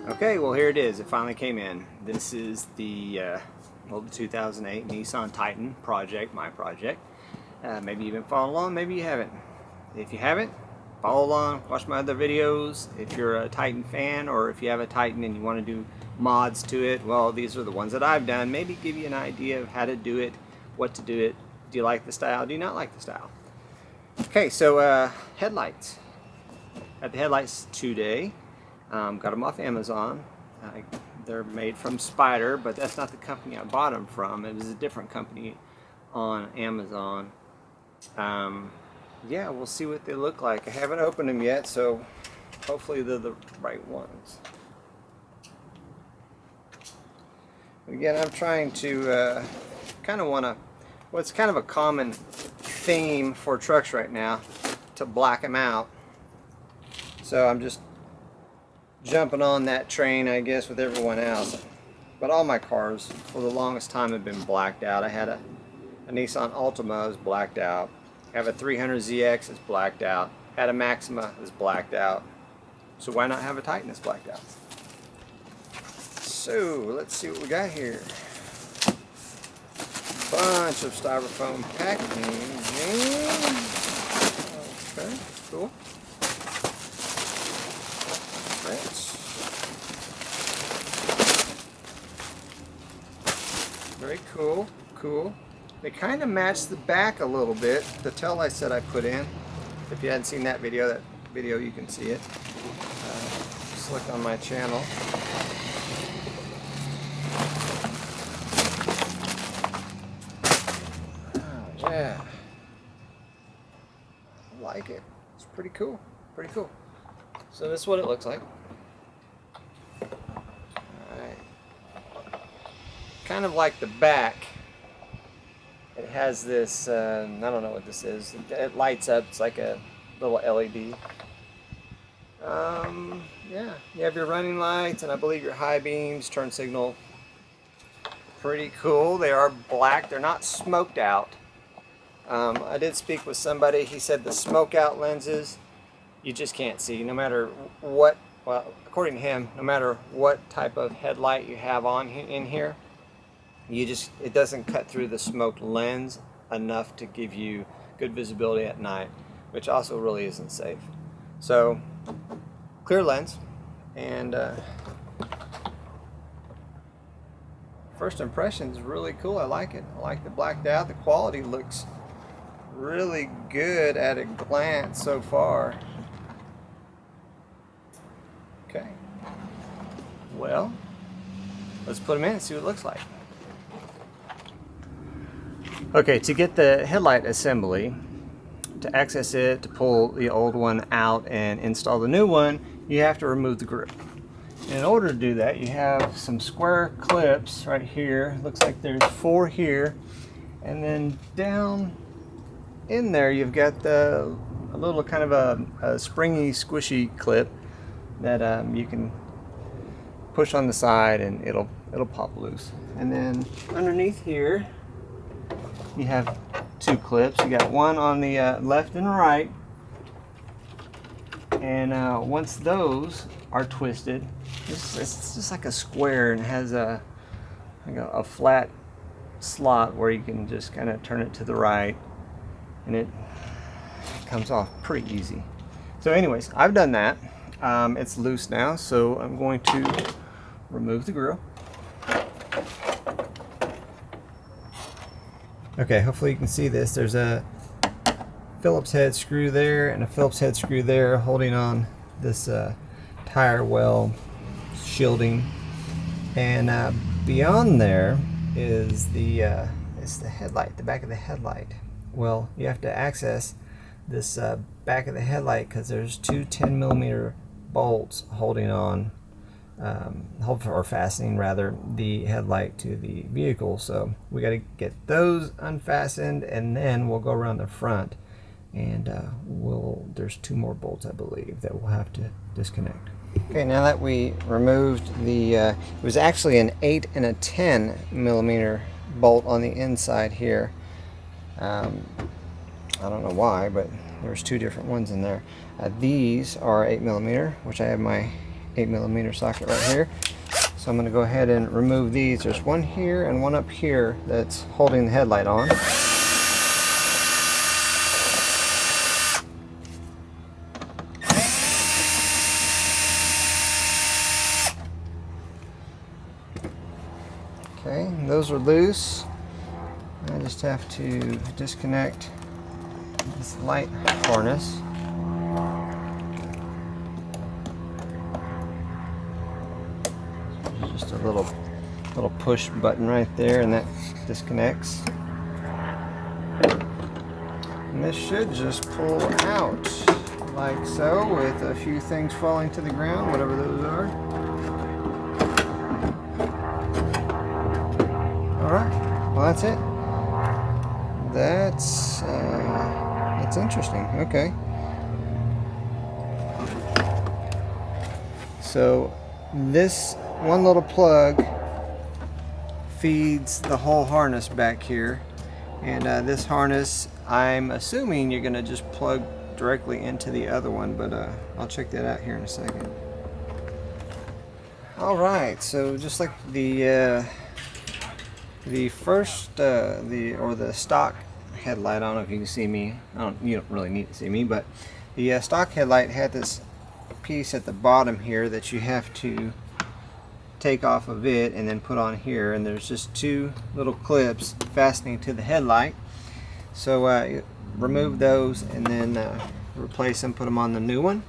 Okay, well here it is. It finally came in. This is the 2008 Nissan Titan Project, my project. Maybe you've been following along, maybe you haven't. If you haven't, follow along, watch my other videos. If you're a Titan fan, or if you have a Titan and you want to do mods to it, well, these are the ones that I've done. Maybe give you an idea of how to do it, what to do it. Do you like the style? Do you not like the style? Okay, so headlights. Got the headlights today. Got them off Amazon. They're made from Spider, but that's not the company I bought them from. It was a different company on Amazon. Yeah, we'll see what they look like. I haven't opened them yet, so hopefully they're the right ones. Again, I'm trying to kind of want to, well, it's kind of a common theme for trucks right now to black them out. So I'm just jumping on that train, I guess, with everyone else. But all my cars for the longest time have been blacked out. I had a Nissan Altima is blacked out. I have a 300ZX that's blacked out. I had a Maxima that's blacked out. So why not have a Titan that's blacked out? So let's see what we got here. Bunch of styrofoam packaging. Okay, cool. Very cool, cool. They kind of match the back a little bit. The tail light set I put in. If you hadn't seen that video you can see it. Just look on my channel. Oh, yeah. I like it. It's pretty cool. Pretty cool. So this is what it looks like. Alright. Kind of like the back. It has this, I don't know what this is. It lights up. It's like a little LED. Yeah, you have your running lights and I believe your high beams, turn signal. Pretty cool. They are black. They're not smoked out. I did speak with somebody. He said the smoke out lenses you just can't see, no matter what, well, according to him, no matter what type of headlight you have on in here, it doesn't cut through the smoked lens enough to give you good visibility at night, which also really isn't safe. So, clear lens, and first impression is really cool. I like it. I like the blacked out. The quality looks really good at a glance so far. Okay, well, let's put them in and see what it looks like. Okay, to get the headlight assembly, to access it, to pull the old one out and install the new one, you have to remove the grille. In order to do that, you have some square clips right here. Looks like there's 4 here, and then down in there you've got a little kind of a springy, squishy clip that you can push on the side and it'll pop loose. And then underneath here you have 2 clips. You got one on the left and right, and once those are twisted, it's just like a square, and it has like a flat slot where you can just kind of turn it to the right, and it comes off pretty easy. So anyways, I've done that. It's loose now, so I'm going to remove the grill. Okay, hopefully you can see this. There's a Phillips head screw there and a Phillips head screw there holding on this tire well shielding, and beyond there is it's the headlight, the back of the headlight. Well, you have to access this back of the headlight because there's 2 10mm bolts holding on, or fastening rather, the headlight to the vehicle. So we got to get those unfastened, and then we'll go around the front, and there's 2 more bolts I believe that we'll have to disconnect. Okay, now that we removed it was actually an 8 and a 10mm bolt on the inside here. I don't know why, but there's 2 different ones in there. These are 8mm, which I have my 8mm socket right here. So I'm going to go ahead and remove these. There's one here and one up here that's holding the headlight on. Okay, those are loose. I just have to disconnect this light harness. There's just a little push button right there, and that disconnects. And this should just pull out like so, with a few things falling to the ground, whatever those are. Alright, well that's it. That's interesting. Okay. So this one little plug feeds the whole harness back here, and this harness, I'm assuming you're gonna just plug directly into the other one, but I'll check that out here in a second. Alright, so just like the first the stock headlight, I don't know if you can see me. You don't really need to see me, but the stock headlight had this piece at the bottom here that you have to take off of it and then put on here, and there's just two little clips fastening to the headlight. So remove those and then replace them, put them on the new one,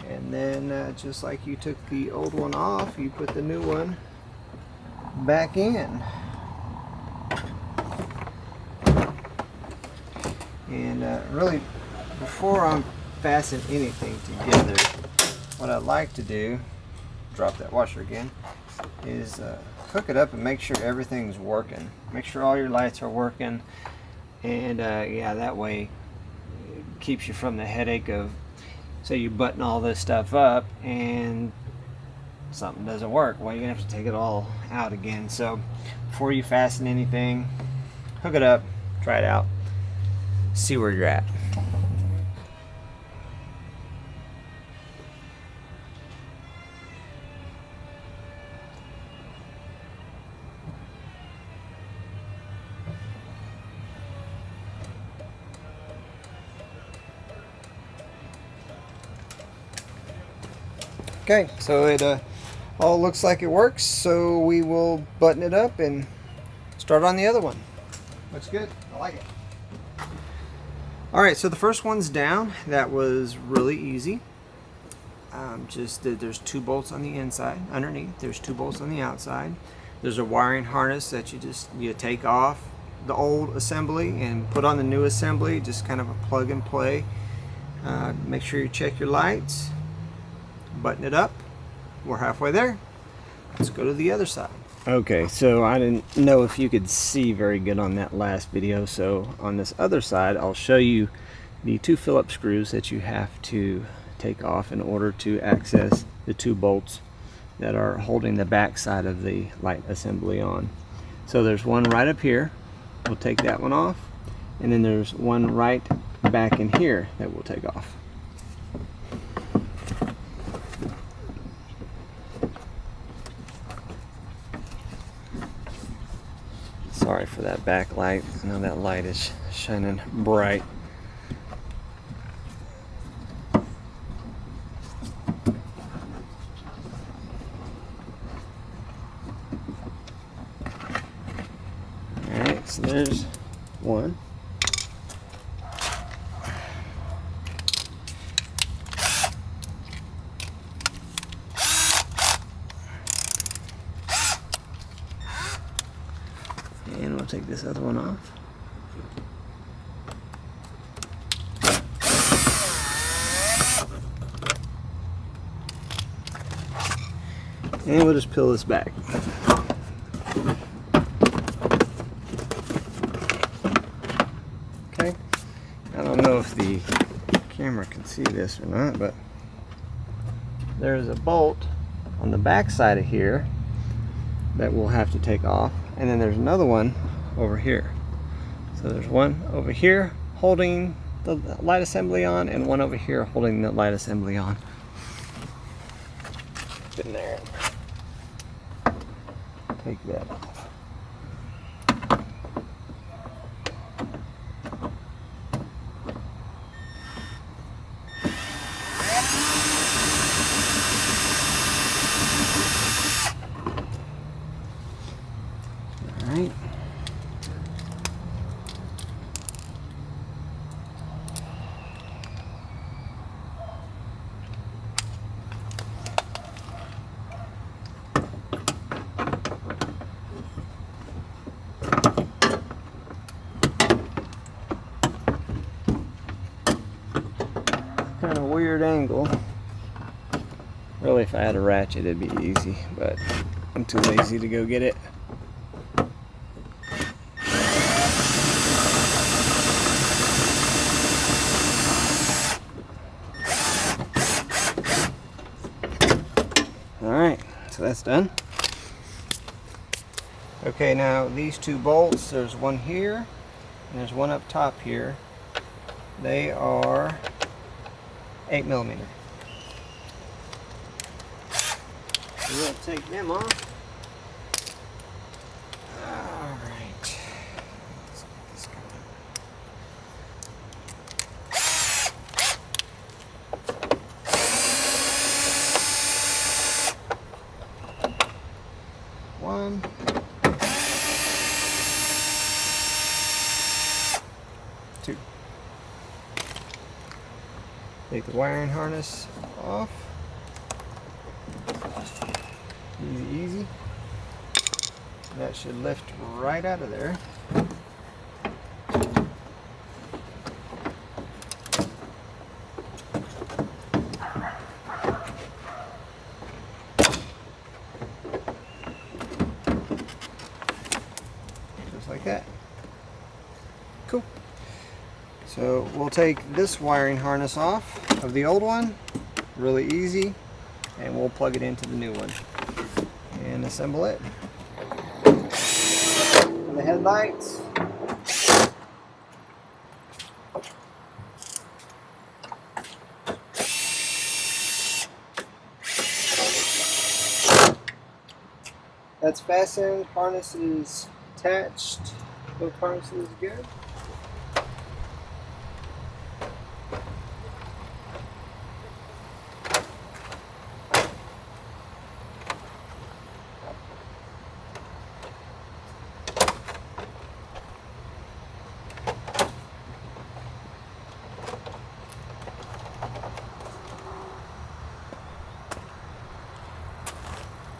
and then just like you took the old one off, you put the new one back in. And really, before I'm fastening anything together, what I like to do, drop that washer again, is hook it up and make sure everything's working. Make sure all your lights are working, and yeah, that way it keeps you from the headache of, say you button all this stuff up and something doesn't work. Well, you're gonna have to take it all out again. So before you fasten anything, hook it up, try it out, see where you're at. Okay, so it all looks like it works, so we will button it up and start on the other one. Looks good, I like it. Alright, so the first one's down. That was really easy. There's two bolts on the inside, underneath. There's two bolts on the outside. There's a wiring harness that you take off the old assembly and put on the new assembly, just kind of a plug and play. Make sure you check your lights, button it up. We're halfway there. Let's go to the other side. Okay, so I didn't know if you could see very good on that last video, so on this other side I'll show you the two Phillips screws that you have to take off in order to access the two bolts that are holding the back side of the light assembly on. So there's one right up here, we'll take that one off, and then there's one right back in here that we'll take off. Sorry for that backlight. I know that light is shining bright. Alright, so there's one. And we'll take this other one off. And we'll just peel this back. Okay. I don't know if the camera can see this or not, but there's a bolt on the back side of here that we'll have to take off. And then there's another one over here. So there's one over here holding the light assembly on, and one over here holding the light assembly on. in there. Take that off. All right. Kind of weird angle. Really, if I had a ratchet, it'd be easy, but I'm too lazy to go get it. Alright, so that's done. Okay, now these two bolts, there's one here and there's one up top here. They are 8mm. So we'll take them off. Alright. Let's get this going. One. Two. Take the wiring harness off. Easy, easy. That should lift right out of there. Just like that. Cool. So we'll take this wiring harness off of the old one, really easy, and we'll plug it into the new one and assemble it. And the headlights. That's fastened, harness is attached, both harnesses good.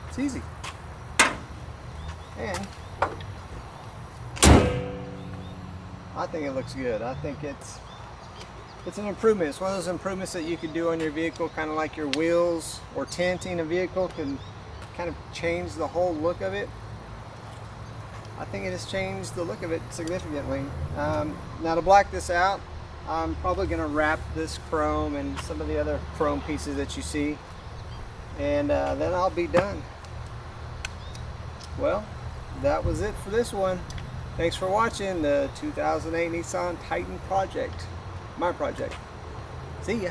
It's easy. And I think it looks good. I think it's an improvement. It's one of those improvements that you could do on your vehicle, kind of like your wheels or tinting a vehicle can kind of change the whole look of it. I think it has changed the look of it significantly. Now to black this out, I'm probably going to wrap this chrome and some of the other chrome pieces that you see, and then I'll be done. Well, that was it for this one. Thanks for watching the 2008 Nissan Titan Project, my project. See ya.